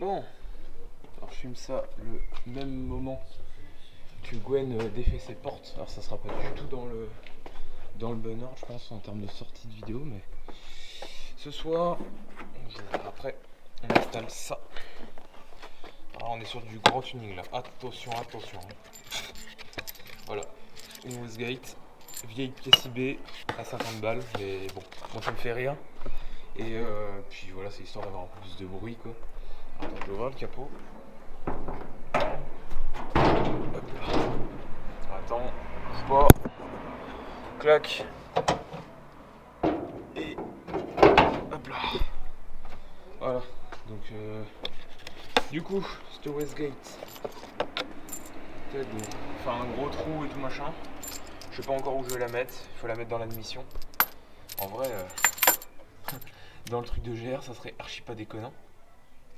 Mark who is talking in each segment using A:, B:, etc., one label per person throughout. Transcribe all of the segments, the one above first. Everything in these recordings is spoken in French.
A: Bon, alors je filme ça le même moment que Gwen défait ses portes. Alors ça sera pas du tout dans le bon ordre, je pense, en termes de sortie de vidéo, mais ce soir, après, on installe ça. Alors on est sur du gros tuning là, attention, attention. Voilà, une Westgate, vieille pièce IB à 50 balles, mais bon, moi ça me fait rire. Et puis voilà, c'est histoire d'avoir un peu plus de bruit quoi. Attends, je vais ouvrir le capot. Hop là. Attends, bouge pas. Clac. Et hop là. Voilà. Donc du coup, cette Westgate. Enfin un gros trou et tout machin. Je sais pas encore où je vais la mettre. Il faut la mettre dans l'admission. En vrai, dans le truc de GR, ça serait archi pas déconnant.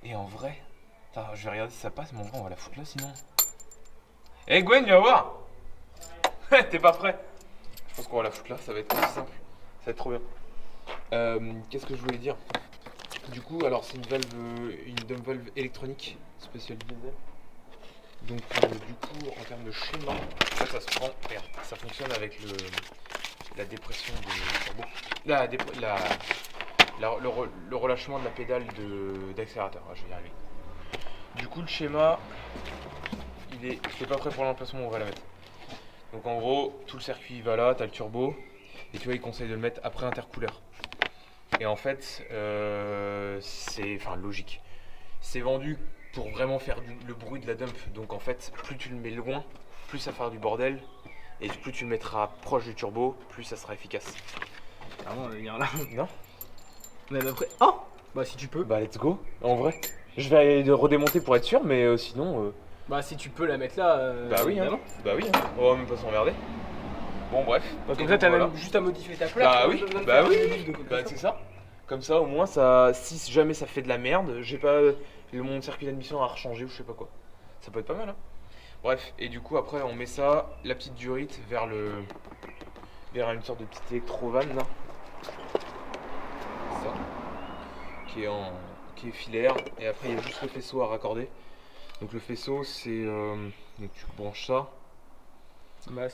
A: Et en vrai, attends, je vais regarder si ça passe, mais en vrai, on va la foutre là sinon. Eh hey Gwen, viens voir. T'es pas prêt? Je pense qu'on va la foutre là, ça va être aussi simple. Ça va être trop bien. Qu'est-ce que je voulais dire? Du coup, alors c'est une dump valve électronique spéciale diesel. Donc du coup, en termes de schéma, ça se prend, regarde, ça fonctionne avec la dépression des turbos. Le relâchement de la pédale d'accélérateur. Je vais y arriver. Du coup, le schéma, c'est pas prêt pour l'emplacement où on va la mettre. Donc en gros, tout le circuit va là, t'as le turbo, et tu vois, il conseille de le mettre après intercouleur. Et en fait, c'est logique. C'est vendu pour vraiment faire le bruit de la dump. Donc en fait, plus tu le mets loin, plus ça va faire du bordel. Et plus tu le mettras proche du turbo, plus ça sera efficace.
B: Ah bon, venir là.
A: Non?
B: Mais après. Oh! Bah si tu peux.
A: Bah let's go, en vrai. Je vais aller redémonter pour être sûr, mais sinon...
B: Bah si tu peux la mettre là.
A: Bah oui, hein. Bah oui, hein. On va même pas s'emmerder. Bon bref.
B: Bah, comme ça t'as même juste à modifier ta plaque.
A: Bah oui, bah oui. Bah c'est ça. Comme ça au moins ça, si jamais ça fait de la merde, j'ai pas mon circuit d'admission à rechanger ou je sais pas quoi. Ça peut être pas mal hein. Bref, et du coup après on met ça, la petite durite vers une sorte de petite électrovan là. Ça. Qui est filaire. Et après il y a juste le faisceau à raccorder. Donc le faisceau c'est donc tu branches ça.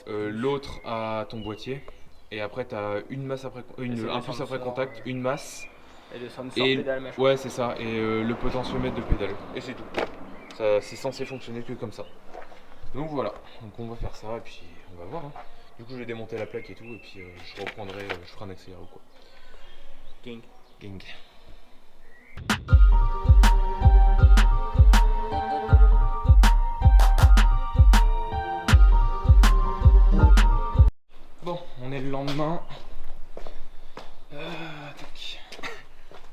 A: L'autre à ton boîtier. Et après t'as une masse après un pouce après contact, une masse.
B: Et le sensor pédale machin.
A: Ouais c'est ça. Et le potentiomètre de pédale. Et c'est tout. Ça, c'est censé fonctionner que comme ça. Donc voilà. Donc on va faire ça et puis on va voir. Hein. Du coup je vais démonter la plaque et tout. Et puis je reprendrai, je ferai un accéléré ou quoi.
B: King.
A: King. Bon, on est le lendemain. Tac.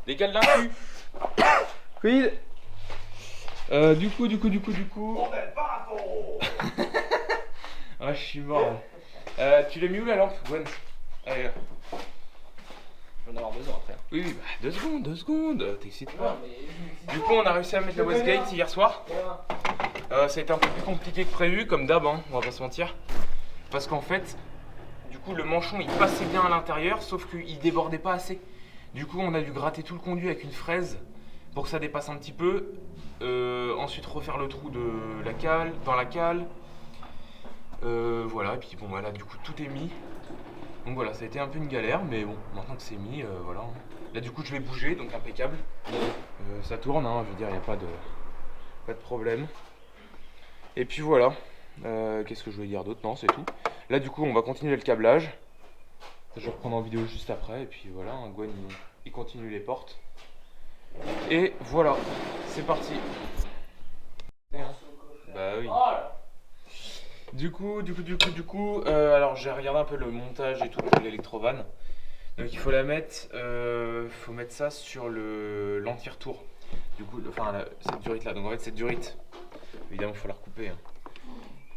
A: Décale d'un cul.
B: Oui.
A: Du coup. Ah, je suis mort. Tu l'as mis où la lampe, Gwen? Allez, là.
B: Je vais en avoir besoin après.
A: Oui, bah 2 secondes, t'excites pas. Du coup, on a réussi à mettre la Westgate hier soir. Ça a été un peu plus compliqué que prévu, comme d'hab, hein, on va pas se mentir. Parce qu'en fait, du coup, le manchon il passait bien à l'intérieur, sauf qu'il débordait pas assez. Du coup, on a dû gratter tout le conduit avec une fraise pour que ça dépasse un petit peu. Ensuite, refaire le trou dans la cale. Voilà, et puis bon, voilà, du coup, tout est mis. Donc voilà, ça a été un peu une galère, mais bon, maintenant que c'est mis, voilà. Là, du coup, je vais bouger, donc impeccable. Ça tourne, hein, je veux dire, il n'y a pas de problème. Et puis voilà. Qu'est-ce que je voulais dire d'autre? Non, c'est tout. Là, du coup, on va continuer le câblage. Ça, je vais reprendre en vidéo juste après. Et puis voilà, hein, Gwen, il continue les portes. Et voilà, c'est parti. Bah oui. Du coup, alors j'ai regardé un peu le montage et tout de l'électrovan. Donc il faut mettre ça sur l'anti-retour. Du coup, cette durite là. Donc en fait, cette durite, évidemment, il faut la recouper. Hein.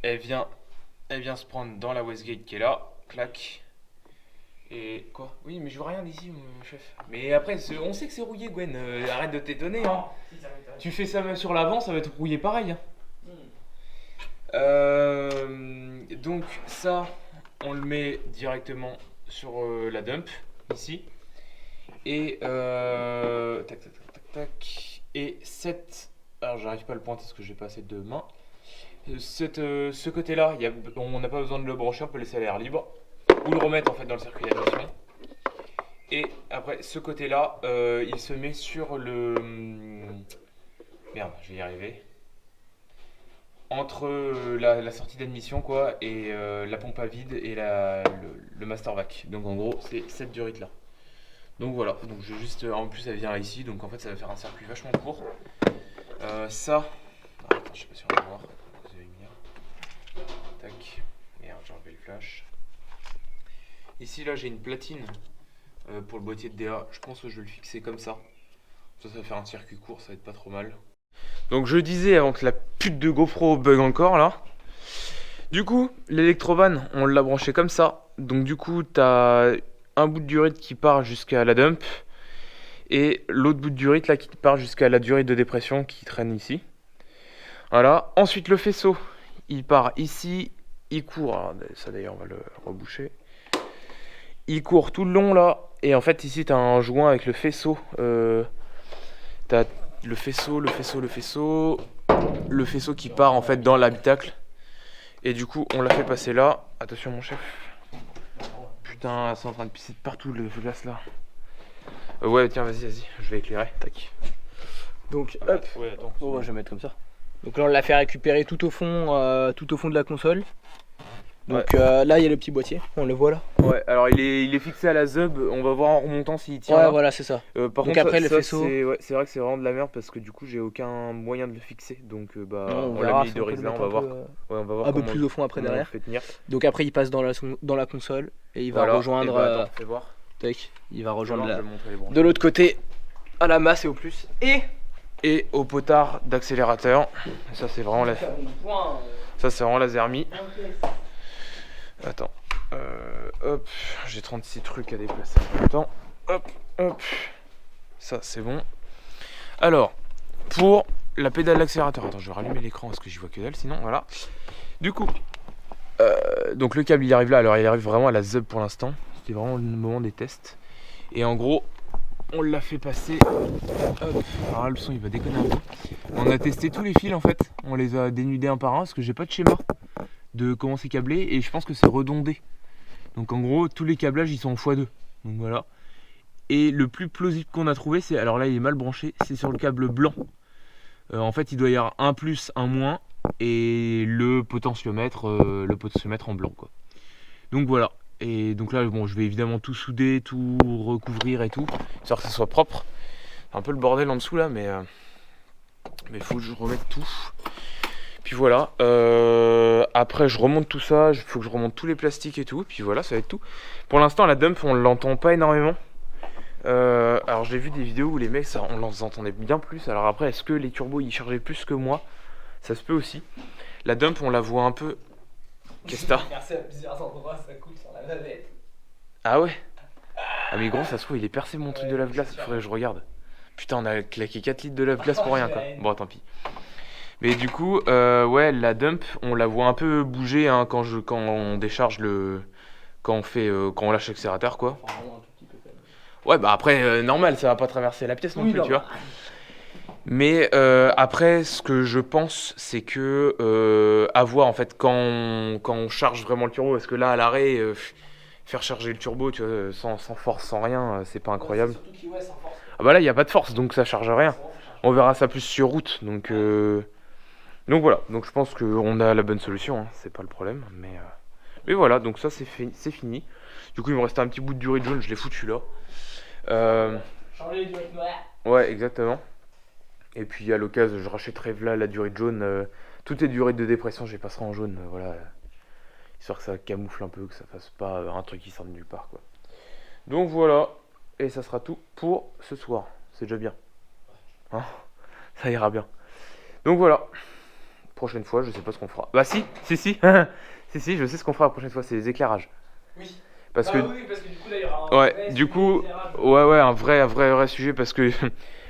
A: Elle vient se prendre dans la Westgate qui est là. Clac. Et quoi? Oui, mais je vois rien d'ici, mon chef. Mais après, on sait que c'est rouillé, Gwen. Arrête de t'étonner. Hein. Tu fais ça même sur l'avant, ça va être rouillé pareil. Hein. Donc ça, on le met directement sur la dump ici. Et tac. Et cette Alors j'arrive pas à le pointer parce que j'ai pas assez de mains. Ce côté-là, on n'a pas besoin de le brancher, on peut laisser à l'air libre. Ou le remettre en fait dans le circuit d'admission. Et après ce côté-là, il se met sur le... Merde, je vais y arriver. Entre la sortie d'admission quoi et la pompe à vide et le master vac. Donc en gros c'est cette durite là. Donc voilà, donc je vais juste, en plus elle vient ici, donc en fait ça va faire un circuit vachement court. Ça, attends, je sais pas si on va voir, vous allez venir. Tac, merde j'ai enlevé le flash. Ici là j'ai une platine pour le boîtier de DA, je pense que je vais le fixer comme ça. Ça va faire un circuit court, ça va être pas trop mal. Donc je disais avant que la pute de GoPro bug encore là. Du coup, l'électrovan, on l'a branché comme ça. Donc du coup, t'as un bout de durite qui part jusqu'à la dump. Et l'autre bout de durite là qui part jusqu'à la durite de dépression qui traîne ici. Voilà. Ensuite le faisceau, il part ici. Il court, alors, ça d'ailleurs on va le reboucher. Il court tout le long là. Et en fait ici t'as un joint avec le faisceau. T'as le faisceau qui part en fait dans l'habitacle. Et du coup on l'a fait passer là. Attention mon chef. Putain c'est en train de pisser de partout le glace là. Ouais tiens vas-y, je vais éclairer. Tac.
B: Donc hop,
A: ouais, attends,
B: je vais mettre comme ça. Donc là on l'a fait récupérer tout au fond de la console. Donc là il y a le petit boîtier, on le voit là.
A: Ouais, alors il est fixé à la ZUB, on va voir en remontant s'il tient.
B: Ouais
A: là.
B: voilà c'est ça.
A: Par
B: donc
A: contre,
B: après le faisceau.
A: C'est vrai que c'est vraiment de la merde parce que du coup j'ai aucun moyen de le fixer. Donc
B: on
A: l'a mis
B: si
A: de risque là, on va voir. Ouais, on va voir
B: un peu plus au fond après derrière.
A: Fait tenir.
B: Donc après il passe dans la console et il va
A: voilà,
B: rejoindre.
A: Attends, fais voir.
B: Tac, il va rejoindre
A: de
B: de l'autre côté à la masse et au plus.
A: Et au potard d'accélérateur. Ça c'est vraiment la. Ça c'est vraiment la zermie. Attends. Hop, j'ai 36 trucs à déplacer en même temps. Hop. Ça c'est bon. Alors, pour la pédale d'accélérateur. Attends, je vais rallumer l'écran parce que j'y vois que dalle sinon. Voilà. Du coup, donc le câble il arrive là. Alors il arrive vraiment à la ZUB pour l'instant. C'était vraiment le moment des tests. Et en gros, on l'a fait passer. Hop. Alors là, le son il va déconner un peu. On a testé tous les fils en fait. On les a dénudés un par un parce que j'ai pas de schéma de comment c'est câblé et je pense que c'est redondé. Donc en gros tous les câblages ils sont en x2. Donc voilà. Et le plus plausible qu'on a trouvé c'est, alors là il est mal branché, c'est sur le câble blanc. En fait il doit y avoir un plus, un moins et le potentiomètre en blanc quoi. Donc voilà. Et donc là bon je vais évidemment tout souder, tout recouvrir et tout, histoire que ça soit propre. C'est un peu le bordel en dessous là mais faut que je remette tout. Puis voilà, après je remonte tout ça, il faut que je remonte tous les plastiques et tout, puis voilà ça va être tout. Pour l'instant la dump on l'entend pas énormément. Alors j'ai vu des vidéos où les mecs on les entendait bien plus. Alors après est-ce que les turbos ils chargeaient plus que moi? Ça se peut aussi. La dump on la voit un peu. Qu'est-ce que t'as?
B: Percé à plusieurs endroits, ça coule sur la navette.
A: Ah ouais? Ah mais gros ça se trouve il est percé mon truc de lave-glace, il faudrait que je regarde. Putain on a claqué 4 litres de lave-glace pour rien quoi. Bon tant pis. Mais du coup, ouais, la dump, on la voit un peu bouger hein, quand on décharge quand on lâche l'accélérateur quoi. Ouais, bah après, normal, ça va pas traverser la pièce non plus, tu vois. Mais après, ce que je pense, c'est que à voir en fait quand on charge vraiment le turbo, parce que là à l'arrêt, faire charger le turbo, tu vois, sans force, sans rien, c'est pas incroyable. Ah bah là, il y a pas de force, donc ça charge rien. On verra ça plus sur route, donc voilà, donc je pense qu'on a la bonne solution, hein. C'est pas le problème, mais voilà, donc ça c'est fini. Du coup il me restait un petit bout de durite jaune, je l'ai foutu là.
B: Changer les durites noires.
A: Ouais exactement. Et puis à l'occasion je rachèterai là la durite jaune, toutes les durites de dépression je les passerai en jaune, voilà. Histoire que ça camoufle un peu, que ça fasse pas un truc qui sort de nulle part quoi. Donc voilà, et ça sera tout pour ce soir, c'est déjà bien. Hein, ça ira bien. Donc voilà. Prochaine fois, je sais pas ce qu'on fera. Bah si, si, je sais ce qu'on fera la prochaine fois, c'est les éclairages.
B: Oui.
A: Parce que
B: du coup là il y aura un
A: ouais, du coup, ouais, un vrai sujet parce que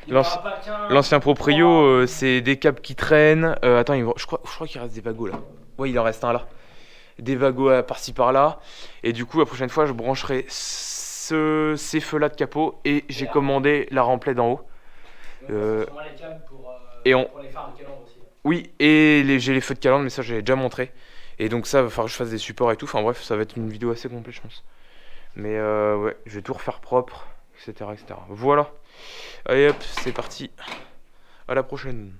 A: l'ancien proprio, c'est des câbles qui traînent. Attends, je crois qu'il reste des vagos là. Ouais, il en reste un là. Des vagos par-ci par-là. Et du coup, la prochaine fois, je brancherai ces feux là de capot et j'ai commandé la remplaie d'en haut.
B: les câbles pour
A: Et on...
B: Pour les phares de calandre aussi.
A: Oui, et j'ai les feux de calandre, mais ça j'ai déjà montré. Et donc ça, va falloir que je fasse des supports et tout. Enfin bref, ça va être une vidéo assez complète, je pense. Mais ouais, je vais tout refaire propre, etc. etc. Voilà. Allez hop, c'est parti. À la prochaine.